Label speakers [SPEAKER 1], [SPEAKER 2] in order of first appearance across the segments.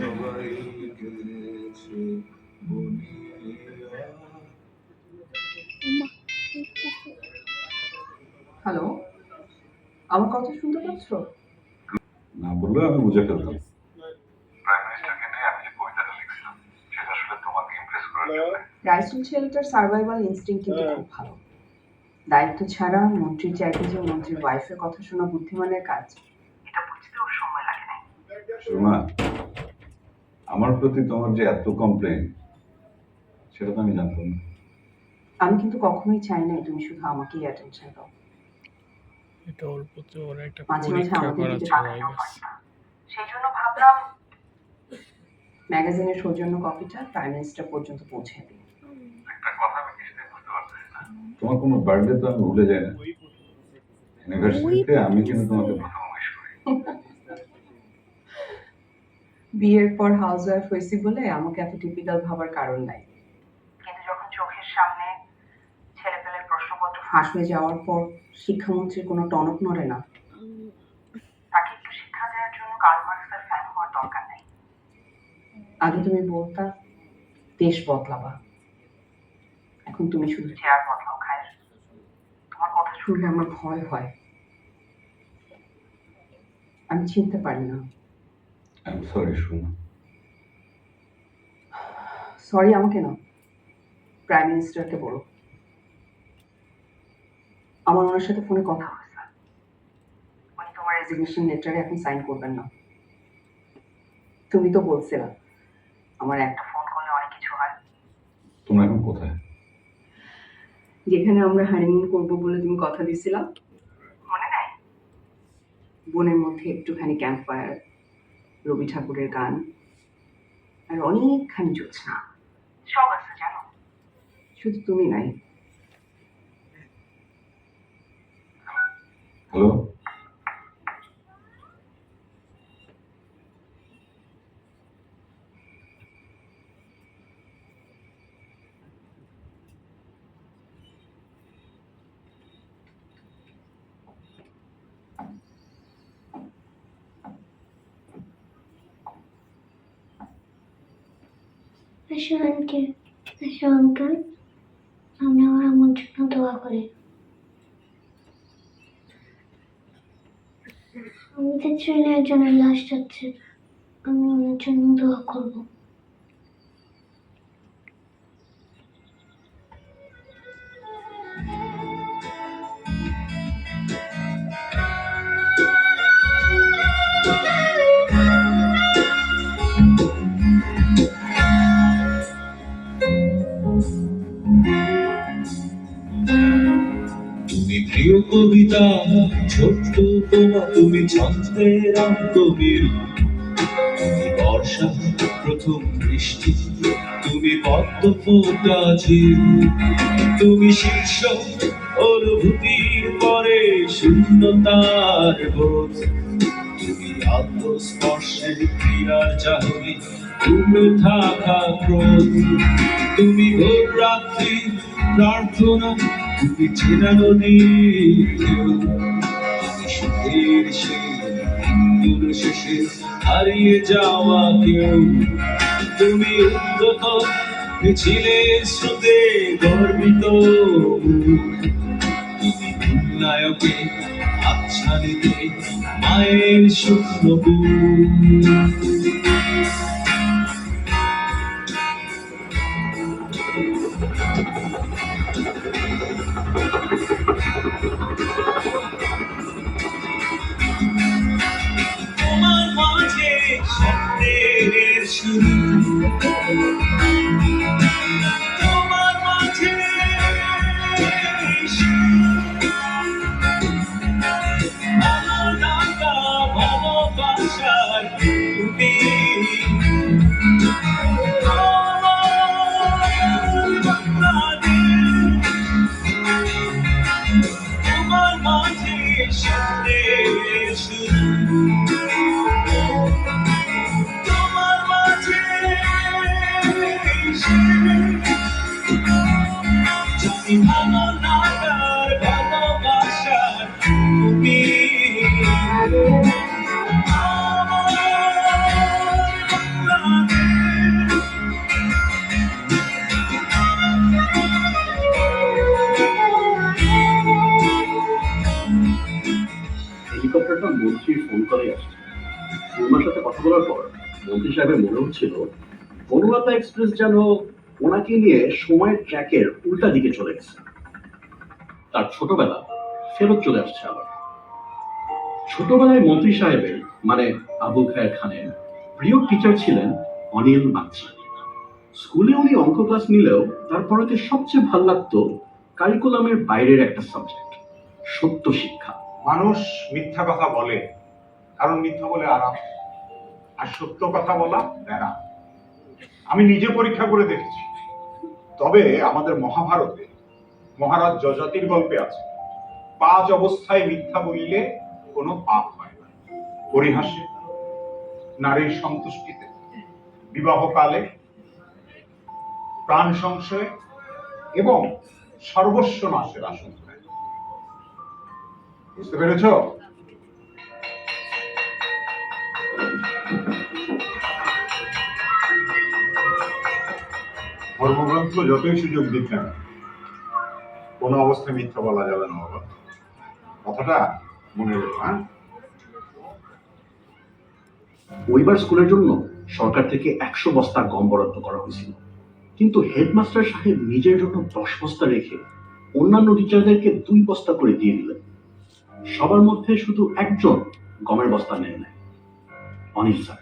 [SPEAKER 1] সবাই গেছে বলিয়া।
[SPEAKER 2] হ্যালো, আমার কথা শুনতে পাচ্ছ?
[SPEAKER 1] না বললে আমি বুঝে ফেলতাম।
[SPEAKER 3] প্রাইম মিনিস্টারকে নিয়ে আমি যে কবিতাটা লিখছিলাম সেটা আসলে তোমাকে ইমপ্রেস করার জন্য।
[SPEAKER 2] রাইসুল ছেলেটার সার্ভাইভাল ইনস্টিংক্ট কিন্তু খুব ভালো। দায়িত্ব ছাড়া মন্ত্রীর চাইতে যে মন্ত্রীর ওয়াইফের কথা শোনা বুদ্ধিমানের কাজ, এটা বুঝতেও সময় লাগে না।
[SPEAKER 1] শোনা, আমার প্রতি তোমার যে এত কমপ্লেন সেটা তো আমি জানতাম না।
[SPEAKER 2] আমি কিন্তু কখনোই চাই না তুমি শুধু আমাকেই অ্যাটেনশন দাও।
[SPEAKER 4] এটা ওর প্রতি ওর একটা
[SPEAKER 2] মাঝে মাঝে
[SPEAKER 4] পরীক্ষা
[SPEAKER 2] আমাদের
[SPEAKER 4] করা
[SPEAKER 2] দিকে
[SPEAKER 4] ছিল
[SPEAKER 2] তাকাতেও
[SPEAKER 4] I guess।
[SPEAKER 2] পারি না। সেই জন্য ভাবলাম ম্যাগাজিনের সৌজন্য কপিটা প্রাইম মিনিস্টার পর্যন্ত পৌঁছে দিই।
[SPEAKER 3] একটা কথা আমি কিছুতেই বুঝতে পারতেছি না।
[SPEAKER 1] তোমার কোনো বার্থডে তো আমি ভুলে যাই না। ইউনিভার্সিটিতে আমি কিন্তু তোমাকে
[SPEAKER 3] প্রথম উইশ করি।
[SPEAKER 2] বিয়ের পর হাউস ওয়াইফ হয়েছি বলে আমাকে এত টিপিক্যাল ভাবার কারণ নাই, কিন্তু যখন চোখের সামনে ছেলেপেলের প্রশ্নপত্র ফাঁস হয়ে যাওয়ার পর শিক্ষামন্ত্রীর কোনো টনক নড়ে না। তাকে একটু শিক্ষা দেওয়ার জন্য কার্ল মার্কসের ফ্যান হওয়ার দরকার নেই। আগে তুমি বলতা দেশ বদলাবা, এখন তুমি শুধু চেয়ার বদলাও। খায়ের, তোমার কথা শুনলে আমার ভয় হয়। আমি চিনতে পারি না।
[SPEAKER 1] আই এম সরি শোনা।
[SPEAKER 2] সরি আমাকে না, প্রাইম মিনিস্টারকে বলো। আমার ওনার সাথে ফোনে কথা হয়েছে, উনি তোমার রেজিগনেশন লেটারে এখন সাইন করবেন না। তুমি তো বলছিলা আমার একটা ফোন করলে অনেক কিছু হয়।
[SPEAKER 1] তোমরা এখন কোথায়?
[SPEAKER 2] যেখানে আমরা হানিমুন করবো বলে তুমি কথা দিছিলা, মনে নাই? বনের মধ্যে একটুখানি ক্যাম্প ফায়ার, রবি ঠাকুরের গান, আর অনেকখানি জ্যোৎস্না। সব আছে জানো, শুধু তুমি নাই।
[SPEAKER 1] হ্যালো,
[SPEAKER 5] আসো আন্টি, আসো আঙ্কেল, আমি আমার জন্য দোয়া করি। আমি যে ট্রেনে একজনের লাশ যাচ্ছে, আমি ওনার জন্য দোয়া করবো।
[SPEAKER 6] তুমি প্রিয় কবিতা ছোট্ট তোমা, তুমি ছন্দের কবির, তুমি বর্ষা প্রথম বৃষ্টি, তুমি পদ্ম ফোটা ঝিল, তুমি শীর্ষ অনুভূতির পরে শূন্যতার বোধ, তুমি আত্ম স্পর্শের ক্রিয়ার চাহনি, তুমি থাকা ক্রোধ, তুমি ভোর রাত্রি প্রার্থনা, তুমি চেনা নদীর ঢেউ, তুমি সুখের সেই দিনগুলো শেষে হারিয়ে যাওয়া কেউ, তুমি উদ্যত মিছিলের স্রোতে গর্বিত মুখ, তুমি নায়কে আচ্ছাদিতে মায়ের শুকনো বুক। তোমার মাঝে স্বপ্নের শুরু, তোমার মাঝে আমার ডাকা ভালোবাসার তুমি, তোমার মাঝে স্বপ্নের শুরু, তোমার মাঝে
[SPEAKER 7] মন্ত্রী সাহেবের মনে হচ্ছিল বনলতা এক্সপ্রেস যেন ওনাকে নিয়ে সময়ের ট্র্যাকের উল্টা দিকে চলে গেছে। তার ছোটবেলা ফেরত চলে আসছে আবার। ছোটবেলায় মন্ত্রী সাহেবের মানে আবুল খায়ের খানের প্রিয় টিচার ছিলেন অনিল বাগচি। স্কুলে উনি অঙ্ক ক্লাস নিলেও তার পড়াতে সবচেয়ে ভালো লাগতো কারিকুলামের বাইরের একটা সাবজেক্ট, সত্য শিক্ষা।
[SPEAKER 8] মানুষ মিথ্যা কথা বলে কারণ মিথ্যা বলে আরাম, আর সত্য কথা বলা ব্যারাম। আমি নিজে পরীক্ষা করে দেখেছি। তবে আমাদের মহাভারতে মহারাজ যযাতির গল্পে আছে 5 অবস্থায় মিথ্যা বললে কোনো পাপ হয় না। পরিহাসে, নারীর সন্তুষ্টিতে, বিবাহকালে, প্রাণ সংশয়ে এবং সর্বস্ব নাশের আশঙ্কায়। বুঝতে পেরেছ? ধর্মগ্রন্থ যতই সুযোগ দিক না কোনো অবস্থায় মিথ্যা বলা যাবে না বাবা, কথাটা মনে রেখো। হ্যাঁ,
[SPEAKER 7] ওইবার স্কুলের জন্য সরকার থেকে 100 বস্তা গম বরাদ্দ করা হয়েছিল, কিন্তু হেডমাস্টার সাহেব নিজের জন্য 10 বস্তা রেখে অন্যান্য টিচারদেরকে 2 বস্তা করে দিয়ে দিলেন। সবার মধ্যে শুধু একজন গমের বস্তা নেন নাই, অনিল স্যার।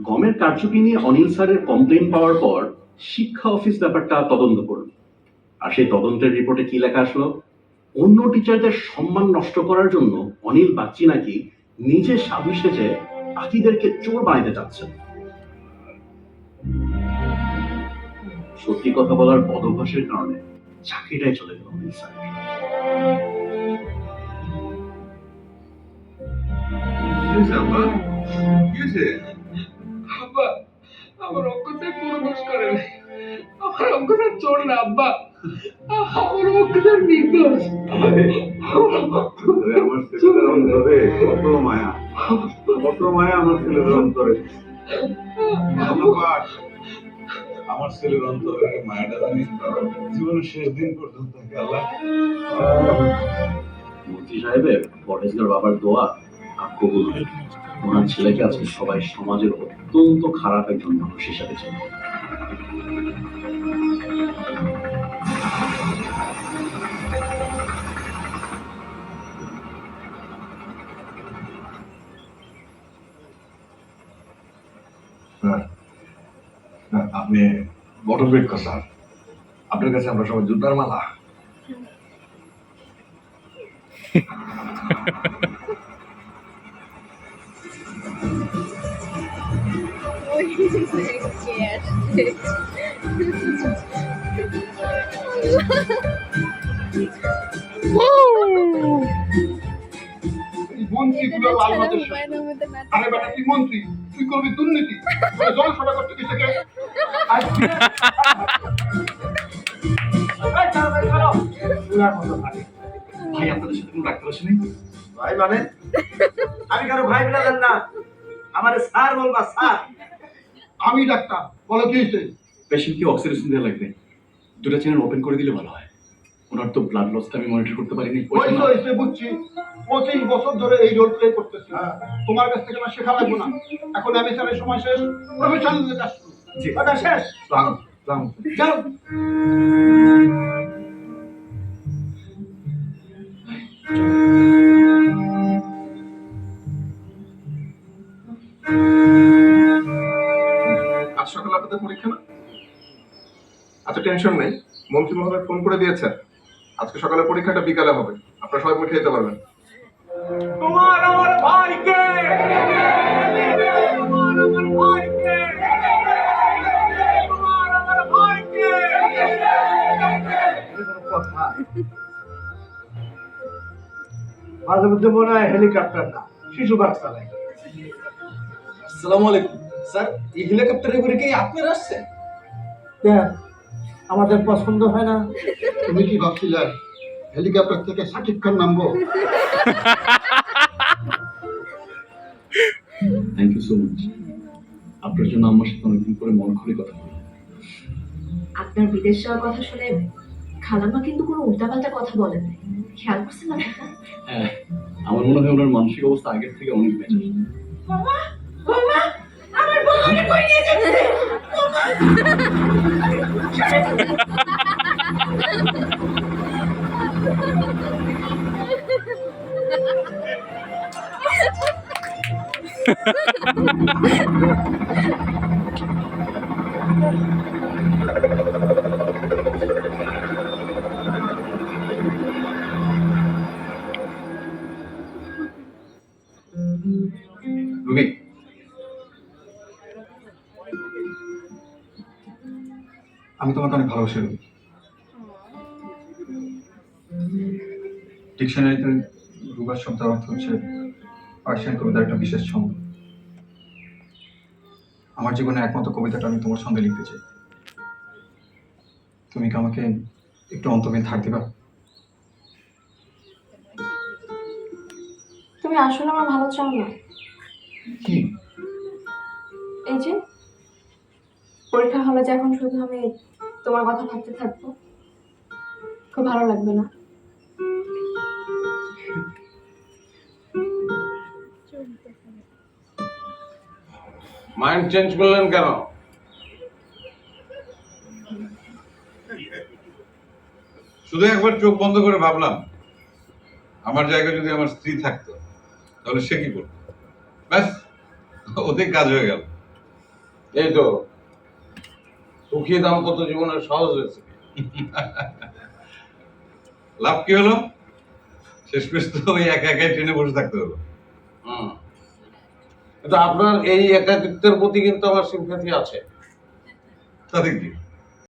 [SPEAKER 7] গমের কারচুপি নিয়ে অনিল স্যারের কমপ্লেন পাওয়ার পর শিক্ষা অফিস ব্যাপারটা তদন্ত করল, আর সেই তদন্তের রিপোর্টে কি লেখা আসলো? অন্য টিচারদের সম্মান নষ্ট করার জন্য অনিল বাগচি নাকি নিজে সাধু সেজে বাকিদেরকে চোর বানাইতে চাচ্ছেন। সত্যি কথা বলার বদভ্যাসের কারণে চাকরিটাই চলে গেল অনিল স্যার।
[SPEAKER 9] আব্বা, আমার অঙ্কটা কোনো দোষ করে নাই। আমার অঙ্কটা চোর না আব্বা, আমার অঙ্কটা নির্দোষ।
[SPEAKER 1] আমার ছেলেদের অন্তরে কত মায়া, কত মায়া আমার ছেলেদের অন্তরে। ধন্যবাদ। আমার ছেলের অন্তরে মায়াটা জানি জীবনের শেষ দিন পর্যন্ত থাকে। আল্লাহ
[SPEAKER 7] মন্ত্রী সাহেবের পরেশগার বাবার দোয়া আর কবুল হয়ে ওনার ছেলেকে আজকে সবাই সমাজের অত্যন্ত খারাপ একজন মানুষ হিসাবে চেনে।
[SPEAKER 1] আপনি বটবৃক্ষ স্যার, আপনার কাছে আমরা সবাই জুতার মালা।
[SPEAKER 8] মন্ত্রীগুলো লাল মাথার সাথে। আরে বেটা, তুই মন্ত্রী, তুই করবি দুর্নীতি, জনসভা করতে গেছে কে?
[SPEAKER 7] ভাই আপনাদের সাথে কোনো ডাক্তার আসেনি?
[SPEAKER 10] ভাই মানে আমি কারো ভাই বলে না, আমারে স্যার বলবা স্যার।
[SPEAKER 8] আমি ডাক্তার, বলো কি হয়েছে?
[SPEAKER 7] পেশেন্টকে অক্সিজেন দেওয়া লাগবে, 2টা চ্যানেল ওপেন করে দিলে ভালো হয়। ওনার তো ব্লাড লসটা আমি মনিটর করতে পারিনি।
[SPEAKER 8] হয়েছে বুঝছি, 25 বছর ধরে এই রোল প্লে করতেছি। তোমার কাছ থেকে না শেখা লাগবে না। এখন আমি স্যারের সময় শেষ, প্রফেশনাল কাজ শুরু।
[SPEAKER 7] জি।
[SPEAKER 8] কথা শেষ। যাও।
[SPEAKER 11] আজ সকালে আপনাদের পরীক্ষা না? আচ্ছা, টেনশন নেই, মন্ত্রী মহোদয় ফোন করে দিয়েছেন আজকে সকালে পরীক্ষাটা বিকালে হবে, আপনারা সবাই পরীক্ষা দিতে পারবেন।
[SPEAKER 6] তোমার আমার ভাইকে, তোমার আমার ভাইকে, তোমার আমার ভাইকে।
[SPEAKER 10] মাঝে মধ্যে মনে হয় হেলিকপ্টার না, শিশু বাস চালায়।
[SPEAKER 9] আসসালামু আলাইকুম স্যার, এই হেলিকপ্টারে করে কি আপনারা আসছেন?
[SPEAKER 10] আমাদের পছন্দ হয় না? তুমি কি ভাবছিলে হেলিকপ্টার থেকে সাকিব খান নামবো?
[SPEAKER 7] Thank you so much. আপনার জন্য আমার সাথে অনেকদিন পরে মন খুলে কথা বলি।
[SPEAKER 12] আপনার বিদেশ যাওয়ার কথা শুনে খালাম্মা কিন্তু কোনো উল্টাপাল্টা কথা বলেন নাই, খেয়াল করছেন না?
[SPEAKER 7] হ্যাঁ, আমার মনে হয় ওনার মানসিক অবস্থা আগের থেকে অনেক বেটার।
[SPEAKER 6] মামা, মামা, আমার
[SPEAKER 11] রুবি, আমি তোমাকে অনেক ভালোবাসি রুবি। ডিকশনারিতে রুবার শব্দের অর্থ হচ্ছে পার্সিয়ান কবিতার একটা বিশেষ ছন্দ। আমার জীবনে একমাত্র কবিতাটা আমি তোমার ছন্দে লিখতে চাই। তুমি কি আমাকে একটু অন্তর্বিন থাক দিবা?
[SPEAKER 12] তুমি আসলে আমার ভালো চাও না?
[SPEAKER 11] কি?
[SPEAKER 12] এই যে পরীক্ষা হলে যে এখন শুধু আমি তোমার কথা ভাবতে থাকবো, খুব ভালো লাগবে না?
[SPEAKER 13] মাইন্ড চেঞ্জ করলেন কেন?
[SPEAKER 1] শুধু একবার চোখ বন্ধ করে ভাবলাম, আমার জায়গায় যদি আমার স্ত্রী থাকতো তাহলে সে কি করতো। ব্যাস, ওদের কাজ হয়ে গেল।
[SPEAKER 13] এই তো সুখী দাম্পত্য জীবনের সহজ হয়েছে।
[SPEAKER 1] লাভ কি হলো? শেষ পেশ তো ওই একা একাই ট্রেনে বসে থাকতে হলো।
[SPEAKER 13] কিন্তু আপনার এই একাকিত্বের প্রতি কিন্তু আমার সিম্প্যাথি আছে।
[SPEAKER 1] তাতে কি?